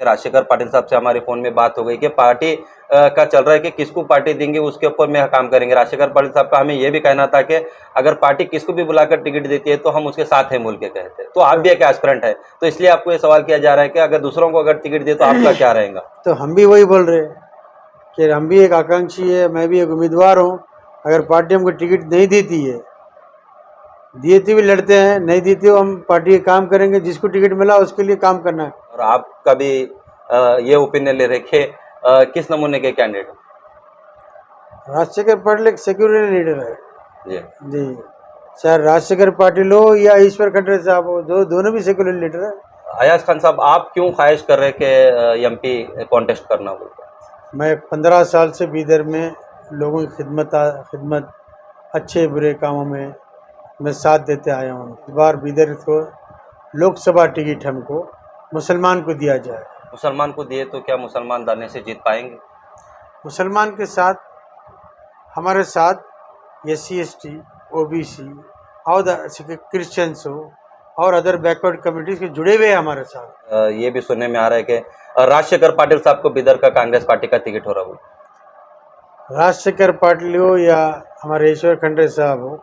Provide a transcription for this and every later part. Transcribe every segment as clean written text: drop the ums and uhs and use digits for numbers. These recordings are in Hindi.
राजशेखर पाटिल साहब से हमारे फ़ोन में बात हो गई कि पार्टी का चल रहा है कि किसको पार्टी देंगे उसके ऊपर में काम करेंगे। राजशेखर पाटिल साहब का हमें ये भी कहना था कि अगर पार्टी किसको भी बुलाकर टिकट देती है तो हम उसके साथ हैं बोल के कहते हैं। तो आप भी एक एस्पिरेंट है, तो इसलिए आपको ये सवाल किया जा रहा है कि अगर दूसरों को अगर टिकट दिए तो आपका क्या रहेगा? तो हम भी वही बोल रहे हैं कि हम भी एक आकांक्षी है, मैं भी एक उम्मीदवार हूँ। अगर पार्टी हमको टिकट नहीं देती है, देती भी लड़ते हैं, नहीं देती हो हम पार्टी का काम करेंगे, जिसको टिकट मिला उसके लिए काम करना है। और आपका भी ये ओपिनियन ले रखे किस नमूने के कैंडिडेट? राजशेखर पाटिल एक सेक्युलर लीडर है जी जी, चाहे राजशेखर पाटिल हो या ईश्वर खंडरे साहब हो, दोनों भी सेक्युलर लीडर है। अयाज खान साहब, आप क्यों ख्वाहिश कर रहे कि एमपी कॉन्टेस्ट करना बोलते? मैं 15 साल से बीदर में लोगों की खिदमत अच्छे बुरे कामों में मैं साथ देते आया हूँ। इस बार बीदर को लोकसभा टिकट हमको मुसलमान को दिया जाए। मुसलमान को दिए तो क्या मुसलमान दाने से जीत पाएंगे? मुसलमान के साथ हमारे साथ SC ST OBC और क्रिश्चियंस हो और अदर बैकवर्ड कम्युनिटीज के जुड़े हुए हैं हमारे साथ। ये भी सुनने में आ रहा है कि राजशेखर पाटिल साहब को बिदर का कांग्रेस पार्टी का टिकट हो रहा हो। राजशेखर पाटिल हो या हमारे ईश्वर खंडरे साहब हो,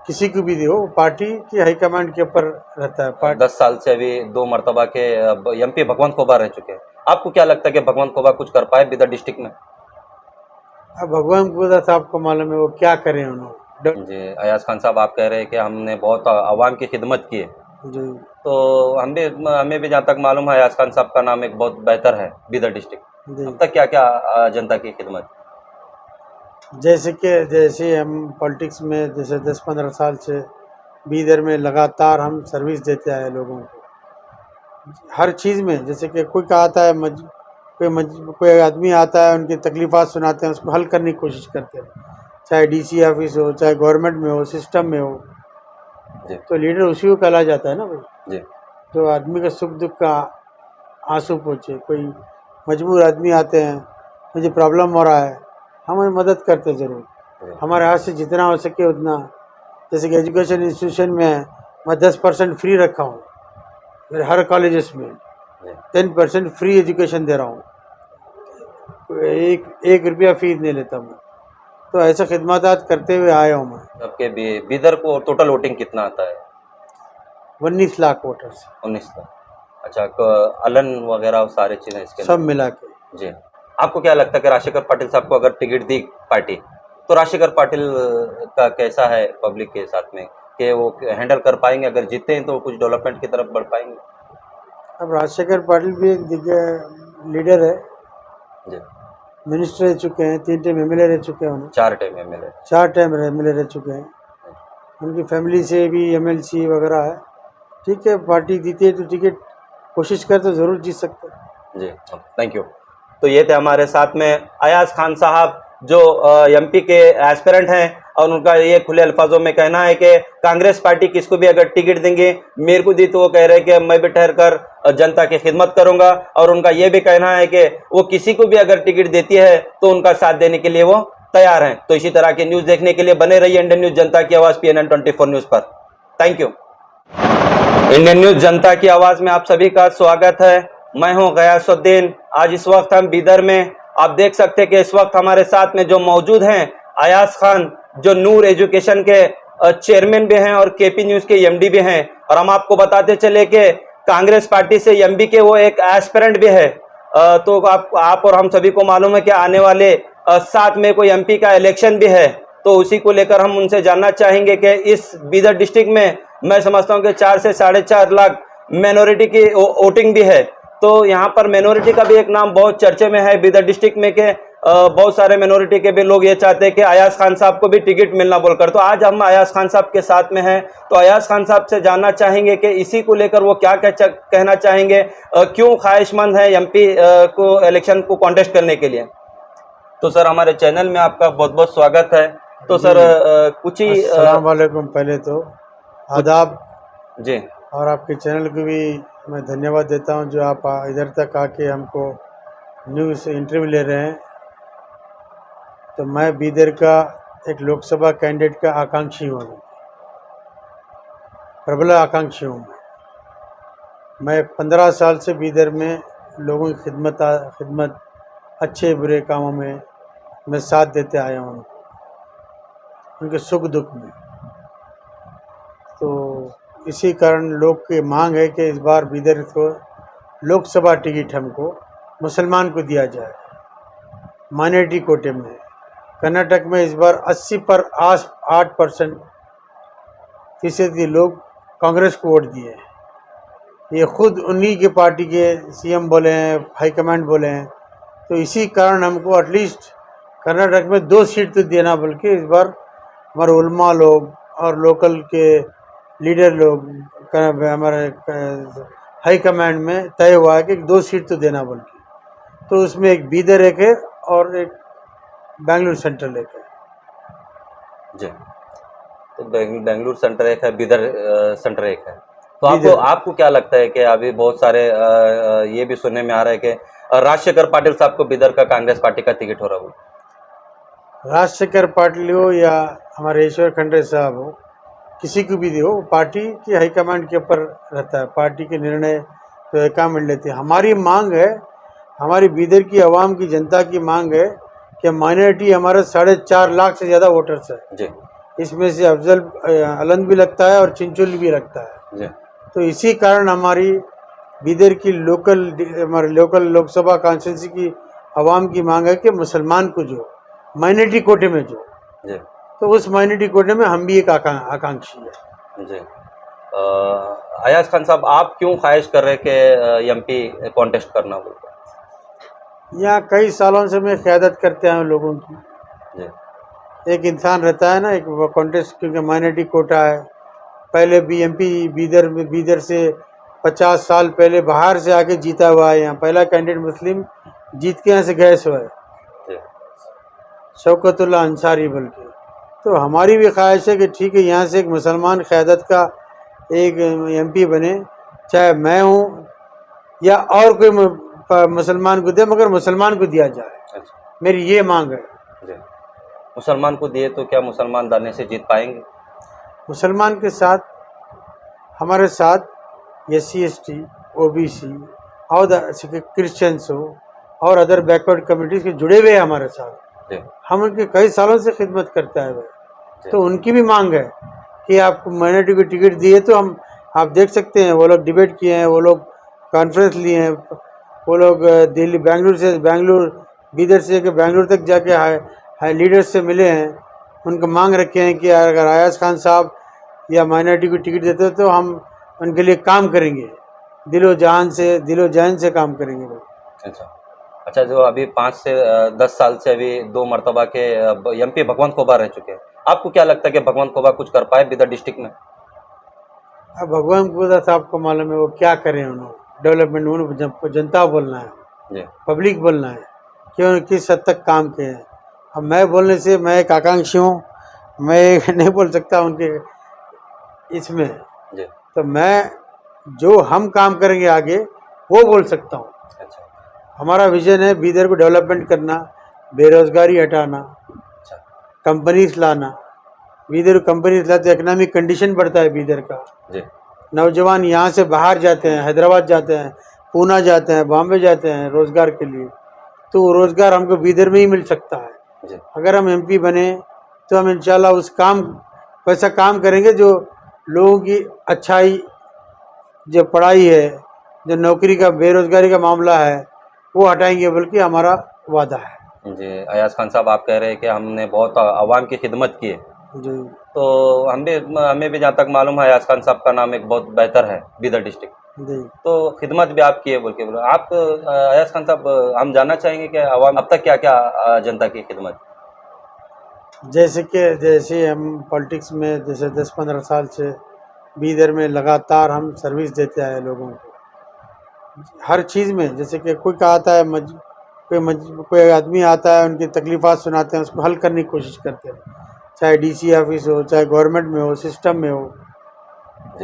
किसी को भी हो, पार्टी की हाईकमांड के ऊपर रहता है। 10 साल से अभी 2 मरतबा के MP भगवंत खोबा रह चुके हैं। आपको क्या लगता है कि भगवंत खोबा कुछ कर पाए बिदर डिस्ट्रिक्ट में? अब भगवान खुदा साहब को मालूम है वो क्या करें उन्होंने। जी, अयाज खान साहब आप कह रहे हैं कि हमने बहुत आवाम की खिदमत की है, जी तो हमें भी जहाँ तक मालूम है अयाज खान साहब का नाम एक बहुत बेहतर है बिदर डिस्ट्रिक्ट। जी, अब तक क्या क्या जनता की खिदमत? जैसे हम पॉलिटिक्स में जैसे 10-15 साल से बीदर में लगातार हम सर्विस देते आए लोगों को हर चीज़ में। जैसे कि कोई का आता है कोई आदमी आता है, उनकी तकलीफ़ात सुनाते हैं, उसको हल करने की कोशिश करते हैं, चाहे DC ऑफिस हो, चाहे गवर्नमेंट में हो, सिस्टम में हो। जी तो लीडर उसी को कहला जाता है ना भाई, जी जो आदमी का सुख दुख का आंसू पोंछे। कोई मजबूर आदमी आते हैं, मुझे प्रॉब्लम हो रहा है, हम उन्हें मदद करते ज़रूर, हमारे हाथ से जितना हो सके उतना। जैसे कि एजुकेशन इंस्टीट्यूशन में मैं 10% फ्री रखा हूँ, मेरे हर कॉलेजेस में 10% फ्री एजुकेशन दे रहा हूँ, एक रुपया फीस नहीं लेता मैं। तो ऐसा खिदमत करते हुए आया हूँ मैं। आपके बिदर को टोटल वोटिंग कितना आता है? 19 लाख वोटर्स। 19 लाख। अच्छा, अलन वगैरह सारी चीज़ें इसके सब मिला के। जी। आपको क्या लगता है कि राजशेखर पाटिल साहब को अगर टिकट दी पार्टी, तो राजशेखर पाटिल का कैसा है पब्लिक के साथ में कि वो हैंडल कर पाएंगे? अगर जीते हैं तो कुछ डेवलपमेंट की तरफ बढ़ पाएंगे? अब राजशेखर पाटिल भी एक लीडर है, जी। मिनिस्टर रह चुके हैं, 3 टाइम MLA रह चुके हैं उन्हें, 4 टाइम MLA। 4 टाइम MLA रह चुके हैं। उनकी फैमिली से भी MLC वगैरह है। ठीक है, पार्टी जीती है तो टिकट कोशिश कर तो ज़रूर जीत सकते हैं। जी, थैंक यू। तो ये थे हमारे साथ में अयाज खान साहब जो MP के एस्पिरेंट हैं, और उनका ये खुले अल्फाजों में कहना है कि कांग्रेस पार्टी किसको भी अगर टिकट देंगे, मेरे को दी तो वो कह रहे हैं कि मैं भी ठहर कर जनता की खिदमत करूंगा। और उनका ये भी कहना है कि वो किसी को भी अगर टिकट देती है तो उनका साथ देने के लिए वो तैयार हैं। तो इसी तरह के न्यूज़ देखने के लिए बने रहिए इंडियन न्यूज़ जनता की आवाज़ PNN 24 न्यूज़ पर। Thank you. इंडियन न्यूज़ जनता की आवाज़ में आप सभी का स्वागत है। मैं हूं गयासुद्दीन। आज इस वक्त हम बीदर में, आप देख सकते हैं कि इस वक्त हमारे साथ में जो मौजूद हैं अयाज खान, जो नूर एजुकेशन के चेयरमैन भी हैं और KP न्यूज़ के MD भी हैं। और हम आपको बताते चले कि कांग्रेस पार्टी से MB के वो एक एस्पिरेंट भी है। तो आप और हम सभी को मालूम है कि आने वाले 7 मई को MP का इलेक्शन भी है। तो उसी को लेकर हम उनसे जानना चाहेंगे कि इस बीदर डिस्ट्रिक्ट में मैं समझता हूं कि 4 से 4.5 लाख माइनॉरिटी की वोटिंग भी है। तो यहाँ पर माइनॉरिटी का भी एक नाम बहुत चर्चे में है बीदर डिस्ट्रिक्ट में के बहुत सारे माइनॉरिटी के भी लोग ये चाहते हैं कि अयाज खान साहब को भी टिकट मिलना बोलकर। तो आज हम अयाज खान साहब के साथ में हैं, तो अयाज खान साहब से जानना चाहेंगे कि इसी को लेकर वो क्या कहना चाहेंगे, क्यों ख्वाहिशमंद है MP को इलेक्शन को कॉन्टेस्ट करने के लिए। तो सर, हमारे चैनल में आपका बहुत बहुत स्वागत है। तो सर कुछ ही अस्सलाम वालेकुम, पहले तो आदाब जी। और आपके चैनल को भी मैं धन्यवाद देता हूं जो आप इधर तक आके हमको न्यूज़ इंटरव्यू ले रहे हैं। तो मैं बीदर का एक लोकसभा कैंडिडेट का आकांक्षी हूँ, प्रबल आकांक्षी हूँ। मैं 15 साल से बीदर में लोगों की खिदमत अच्छे बुरे कामों में मैं साथ देते आया हूँ उनके सुख दुख में। तो इसी कारण लोग की मांग है कि इस बार बीदर को लोकसभा टिकट हमको मुसलमान को दिया जाए माइनॉरिटी कोटे में। कर्नाटक में इस बार 80 पर 8% फीसदी लोग कांग्रेस को वोट दिए। ये खुद उन्हीं के पार्टी के सीएम बोले हैं, हाईकमांड बोले हैं। तो इसी कारण हमको एटलीस्ट कर्नाटक में 2 सीट तो देना, बल्कि इस बार हमारे उलमा लोग और लोकल के लीडर लोग हमारे हाई कमांड में तय हुआ है कि 2 सीट तो देना, बल्कि तो उसमें एक बीदर एक है और एक बेंगलुरु सेंट्रल एक है। जी, तो बेंगलुरु सेंटर एक है, बीदर सेंटर एक है। तो आपको क्या लगता है कि अभी बहुत सारे ये भी सुनने में आ रहा है कि राजशेखर पाटिल साहब को बीदर का कांग्रेस पार्टी का टिकट हो रहा हो? राजशेखर पाटिल हो या हमारे ईश्वर खंडे साहब हो, किसी को भी हो, पार्टी की हाईकमांड के ऊपर रहता है। पार्टी के निर्णय तो हाईकमांड लेती है। हमारी मांग है, हमारी बीदर की आवाम की जनता की मांग है कि माइनॉरिटी हमारे 4.5 लाख से ज़्यादा वोटर्स है जी। इसमें से अफजल अलंद भी लगता है और चिंचोली भी लगता है जी। तो इसी कारण हमारी बीदर की हमारे लोकल लोकसभा कॉन्स्टिट्यूंसी की आवाम की मांग है कि मुसलमान को जो माइनॉरिटी कोटे में जो जी। तो उस माइनॉरिटी कोटे में हम भी एक आकांक्षी है। जी। अयाज खान साहब, आप क्यों ख्वाहिश कर रहे कि एमपी कॉन्टेस्ट करना बोलते? यहाँ कई सालों से मैं क़यादत करते हैं लोगों की। जी। एक इंसान रहता है ना, एक कॉन्टेस्ट, क्योंकि माइनॉरिटी कोटा है। पहले भी एमपी बीदर से 50 साल पहले बाहर से आके जीता हुआ है। यहाँ पहला कैंडिडेट मुस्लिम जीत के यहाँ से गए हुआ है, शौकतुल्लाह अंसारी। बल्कि तो हमारी भी ख्वाहिश है कि ठीक है, यहाँ से एक मुसलमान क़यादत का एक एमपी बने, चाहे मैं हूँ या और कोई मुसलमान को दे, मगर मुसलमान को दिया जाए। अच्छा। मेरी ये मांग है। जी। मुसलमान को दिए तो क्या मुसलमान दाने से जीत पाएंगे? मुसलमान के साथ, हमारे साथ SC ST OBC और क्रिश्चियंस हो और अदर बैकवर्ड कम्युनिटीज़ के जुड़े हुए हैं हमारे साथ। जी। हम उनके कई सालों से खिदमत करते आए हुए। तो उनकी भी मांग है कि आपको माइनॉरिटी को टिकट दिए तो हम, आप देख सकते हैं वो लोग डिबेट किए हैं, वो लोग कॉन्फ्रेंस लिए हैं, वो लोग दिल्ली बेंगलुरु बीदर से बेंगलुरु तक जाके हाई लीडर्स से मिले हैं। उनको मांग रखे हैं कि अगर अयाज खान साहब या माइनॉरिटी को टिकट देते तो हम उनके लिए काम करेंगे, दिलो जान से काम करेंगे वो। अच्छा, जो अभी 5 से 10 साल से अभी 2 मरतबा के एमपी भगवंत खोबा रह चुके हैं, आपको क्या लगता है कि भगवंत खोबा कुछ कर पाए बीदर डिस्ट्रिक्ट में? अब भगवंत खोबा साहब को मालूम है वो क्या करें। उन्होंने डेवलपमेंट, उन्होंने जनता बोलना है, पब्लिक बोलना है कि उन्होंने किस हद तक काम किए हैं। अब मैं बोलने से, मैं एक आकांक्षी हूँ, मैं नहीं बोल सकता उनके इसमें। तो मैं जो हम काम करेंगे आगे वो बोल सकता हूँ। अच्छा। हमारा विजन है बीदर को डेवलपमेंट करना, बेरोजगारी हटाना, कंपनीज लाना। बीदर कंपनीज लाते इकोनॉमिक कंडीशन बढ़ता है बीदर का। नौजवान यहाँ से बाहर जाते हैं, हैदराबाद जाते हैं, पूना जाते हैं, बॉम्बे जाते हैं रोज़गार के लिए। तो रोज़गार हमको बीदर में ही मिल सकता है। अगर हम MP बने तो हम इंशाल्लाह उस काम, वैसा काम करेंगे जो लोगों की अच्छाई, जो पढ़ाई है, जो नौकरी का, बेरोज़गारी का मामला है, वो हटाएंगे, बल्कि हमारा वादा है। जी। अयाज खान साहब, आप कह रहे हैं कि हमने बहुत आवाम की खिदमत की है। जी। तो हमें भी जहाँ तक मालूम है, अयाज खान साहब का नाम एक बहुत बेहतर है बीदर डिस्ट्रिक्ट। जी। तो खिदमत भी आप की है बोल के बोलो आप। अयाज खान साहब, हम जानना चाहेंगे कि आवाम अब तक क्या क्या जनता की खिदमत? जैसे हम पॉलिटिक्स में जैसे 10-15 साल से बीदर में लगातार हम सर्विस देते आए लोगों को हर चीज़ में। जैसे कि कोई का आता है, कोई आदमी आता है, उनकी तकलीफ़ात सुनाते हैं, उसको हल करने की कोशिश करते हैं, चाहे DC ऑफिस हो, चाहे गवर्नमेंट में हो, सिस्टम में हो।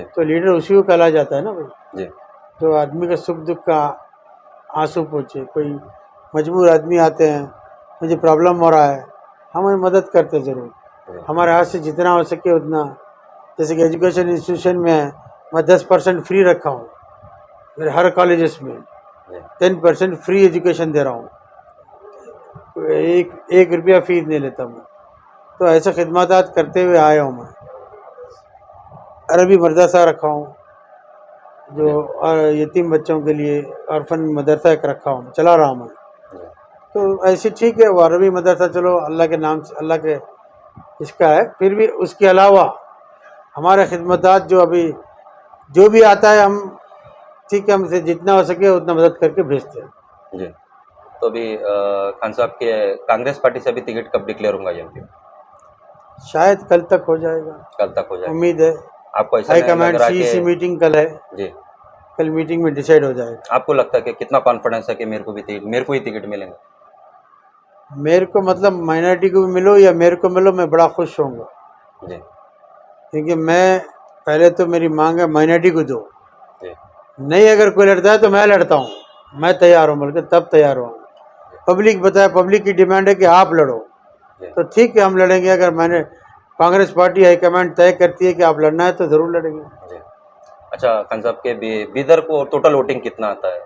तो लीडर उसी को कहला जाता है ना भाई, जो आदमी का सुख दुख का आंसू पोंछे। कोई मजबूर आदमी आते हैं, मुझे प्रॉब्लम हो रहा है, हम उन्हें मदद करते ज़रूर, हमारे हाथ से जितना हो सके उतना। जैसे कि एजुकेशन इंस्टीट्यूशन में मैं 10% फ्री रखा हूँ मेरे हर कॉलेजेस में। 10% फ्री एजुकेशन दे रहा हूँ, एक रुपया फीस नहीं लेता मैं। तो ऐसे खिदमत करते हुए आया हूँ मैं। अरबी मदरसा रखा हूँ जो यतीम बच्चों के लिए, ऑर्फन मदरसा एक रखा हूँ, चला रहा हूँ मैं। तो ऐसे ठीक है, वो अरबी मदरसा चलो अल्लाह के नाम से, अल्लाह के इसका है। फिर भी उसके अलावा हमारे खिदमतात जो भी आता है, हम ठीक है, हमसे जितना हो सके उतना मदद करके भेजते हैं। जी। तो अभी खान साहब के कांग्रेस पार्टी से अभी टिकट कब डिक्लेयर होगा एमपी? शायद कल तक हो जाएगा, कल तक हो जाएगा, उम्मीद है। आपको ऐसा नहीं लग हाईकमांड रहा सीईसी कि मीटिंग कल है, जी, कल मीटिंग में डिसाइड हो जाएगा। आपको लगता है कि कितना कॉन्फिडेंस है कि मेरे को ही टिकट मिलेंगे? मेरे को मतलब माइनॉरिटी को भी मिलो या मेरे को मिलो, मैं बड़ा खुश होऊंगा। जी क्योंकि मैं पहले तो मेरी मांग है माइनॉरिटी को दो, जी नहीं अगर कोई लड़ता है तो मैं लड़ता हूँ, मैं तैयार हूँ, बल्कि तब तैयार हूँ। पब्लिक बताए, पब्लिक की डिमांड है कि आप लड़ो, जी तो ठीक है हम लड़ेंगे। अगर मैंने कांग्रेस पार्टी हाईकमांड तय करती है कि आप लड़ना है तो ज़रूर लड़ेंगे। जी। अच्छा, खान साहब के बीदर को टोटल वोटिंग कितना आता है?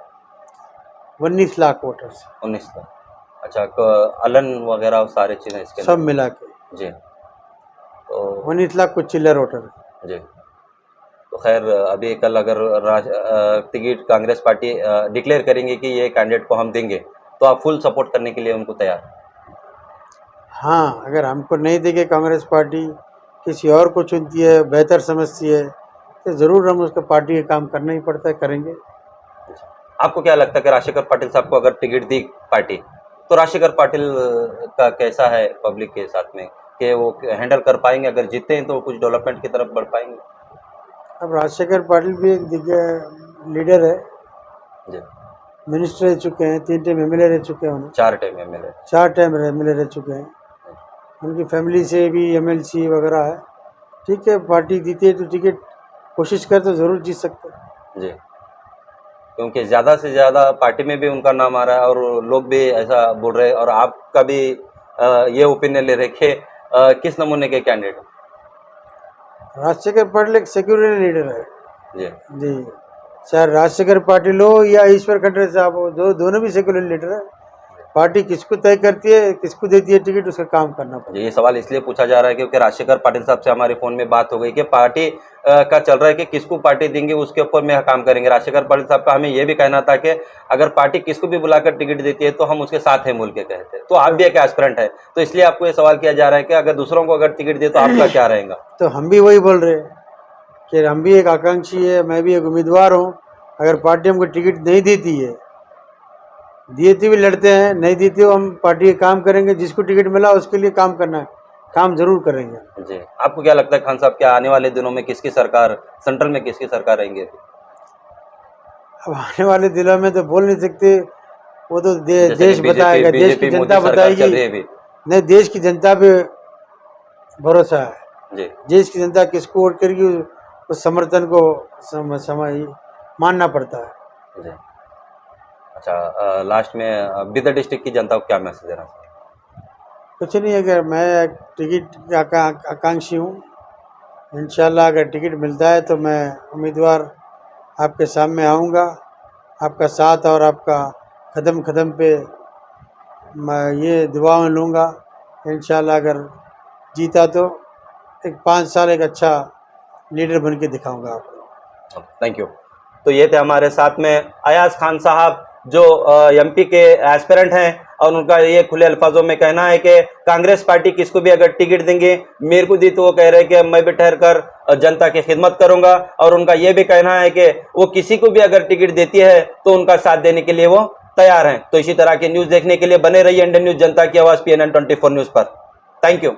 19 लाख वोटर्स 19 लाख। अच्छा, अलन वगैरह सारे चीज़ें इसके सब मिला के जी, तो 19 लाख कुछ चिल्लर वोटर। जी। तो खैर अभी कल अगर टिकट कांग्रेस पार्टी डिक्लेयर करेंगे कि ये कैंडिडेट को हम देंगे, तो आप फुल सपोर्ट करने के लिए उनको तैयार? हाँ, अगर हमको नहीं देंगे कांग्रेस पार्टी, किसी और को चुनती है, बेहतर समझती है, तो ज़रूर हम उसको पार्टी का काम करना ही पड़ता है, करेंगे। आपको क्या लगता है कि राजशेखर पाटिल साहब को अगर टिकट दी पार्टी, तो राजशेखर पाटिल का कैसा है पब्लिक के साथ में, कि वो हैंडल कर पाएंगे? अगर जीतते हैं तो कुछ डेवलपमेंट की तरफ बढ़ पाएंगे? अब राजशेखर पाटिल भी एक लीडर है, जी, मिनिस्टर रह चुके हैं, 3 टाइम एमएलए रह चुके हैं, उन्हें 4 टाइम एमएलए। 4 टाइम एमएलए रह चुके हैं। उनकी फैमिली से भी एमएलसी वगैरह है। ठीक है, पार्टी जीती है तो टिकट कोशिश कर तो ज़रूर जीत सकते हैं। जी, क्योंकि ज़्यादा से ज़्यादा पार्टी में भी उनका नाम आ रहा है और लोग भी ऐसा बोल रहे हैं, और आपका भी ये ओपिनियन ले रहे कि किस नमूने के कैंडिडेट? राजशेखर पाटिल एक सेक्युलर लीडर है जी जी, चाहे राजशेखर पाटिल हो या ईश्वर खंडरे साहब हो, दोनों भी सेक्युलर लीडर है। पार्टी किसको तय करती है, किसको देती है टिकट, उसका काम करना पड़ता ये सवाल इसलिए पूछा जा रहा है क्योंकि राजशेखर पाटिल साहब से हमारे फ़ोन में बात हो गई कि पार्टी का चल रहा है कि किसको पार्टी देंगे उसके ऊपर में काम करेंगे। राजशेखर पाटिल साहब का हमें ये भी कहना था कि अगर पार्टी किसको भी बुलाकर टिकट देती है तो हम उसके साथ हैं बोल के कहते हैं। तो आप भी एक एस्पिरेंट है, तो इसलिए आपको ये सवाल किया जा रहा है कि अगर दूसरों को अगर टिकट दे तो आपका क्या रहेगा? तो हम भी वही बोल रहे हैं कि हम भी एक आकांक्षी है, मैं भी एक उम्मीदवार हूँ। अगर पार्टी हमको टिकट नहीं देती है, देती भी लड़ते हैं, नहीं देती हो हम पार्टी का काम करेंगे। जिसको टिकट मिला उसके लिए काम करना है, काम जरूर करेंगे। जी, आपको क्या लगता है खान साहब क्या आने वाले दिनों में किसकी सरकार, सेंट्रल में किसकी सरकार रहेंगी? अब आने वाले दिनों में तो बोल नहीं सकते, वो तो देश बताएगा, देश की जनता बताएगी। नहीं, देश की जनता पे भरोसा है जी, देश की जनता किसको वोट करेगी उस समर्थन को मानना पड़ता है। जी। अच्छा, लास्ट में बिदर डिस्ट्रिक्ट की जनता को क्या मैसेज देना चाहिए? कुछ नहीं, अगर मैं टिकट का आकांक्षी हूँ, इंशाल्लाह अगर टिकट मिलता है तो मैं उम्मीदवार आपके सामने आऊँगा, आपका साथ और आपका कदम कदम पे मैं ये दुआ में लूँगा। इंशाल्लाह अगर जीता तो एक 5 साल एक अच्छा लीडर बन के दिखाऊँगा आपको। Thank you. तो ये थे हमारे साथ में अयाज खान साहब जो एमपी के एस्पिरेंट हैं, और उनका ये खुले अल्फाजों में कहना है कि कांग्रेस पार्टी किसको भी अगर टिकट देंगे, मेरे को दी तो वो कह रहे हैं कि मैं भी ठहर कर जनता की खिदमत करूंगा। और उनका ये भी कहना है कि वो किसी को भी अगर टिकट देती है तो उनका साथ देने के लिए वो तैयार हैं। तो इसी तरह की न्यूज़ देखने के लिए बने रहिए इंडियन न्यूज़ जनता की आवाज़ PNN 24 न्यूज़ पर। Thank you.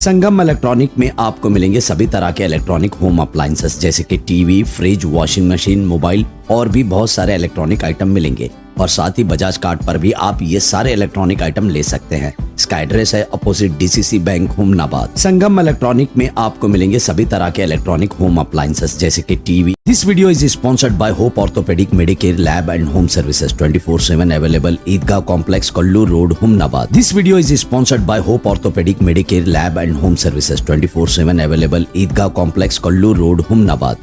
संगम इलेक्ट्रॉनिक में आपको मिलेंगे सभी तरह के इलेक्ट्रॉनिक होम अप्लायंसेस जैसे कि TV, fridge, washing machine, mobile और भी बहुत सारे इलेक्ट्रॉनिक आइटम मिलेंगे। और साथ ही बजाज कार्ड पर भी आप ये सारे इलेक्ट्रॉनिक आइटम ले सकते हैं। इसका एड्रेस है अपोजिट DCC बैंक, हुमनाबाद। संगम इलेक्ट्रॉनिक में आपको मिलेंगे सभी तरह के इलेक्ट्रॉनिक होम अप्लायंसेस जैसे कि TV. This video is sponsored by Hope orthopedic medicare lab and home services 24/7 available Eidgah complex, Kallu road, Humnabad. This video is sponsored by Hope orthopedic medicare lab and home services 24/7 available Eidgah complex, Kallu road, Humnabad.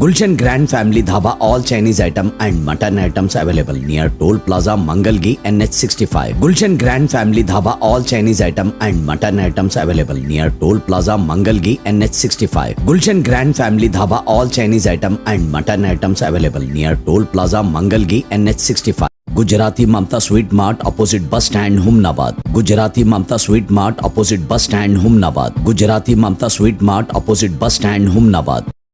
Gulshan Grand Family Dhaba, all Chinese item and mutton items available near Toll Plaza, Mangalgi, NH65. Gulshan Grand Family Dhaba, all Chinese item and mutton items available near Toll Plaza, Mangalgi, NH65. Gulshan Grand Family Dhaba, all Chinese item and mutton items available near Toll Plaza, Mangalgi, NH65. Gujarati Mamta Sweet Mart opposite bus stand, Humnabad. Gujarati Mamta Sweet Mart opposite bus stand, Humnabad. Gujarati Mamta Sweet Mart opposite bus stand, Humnabad.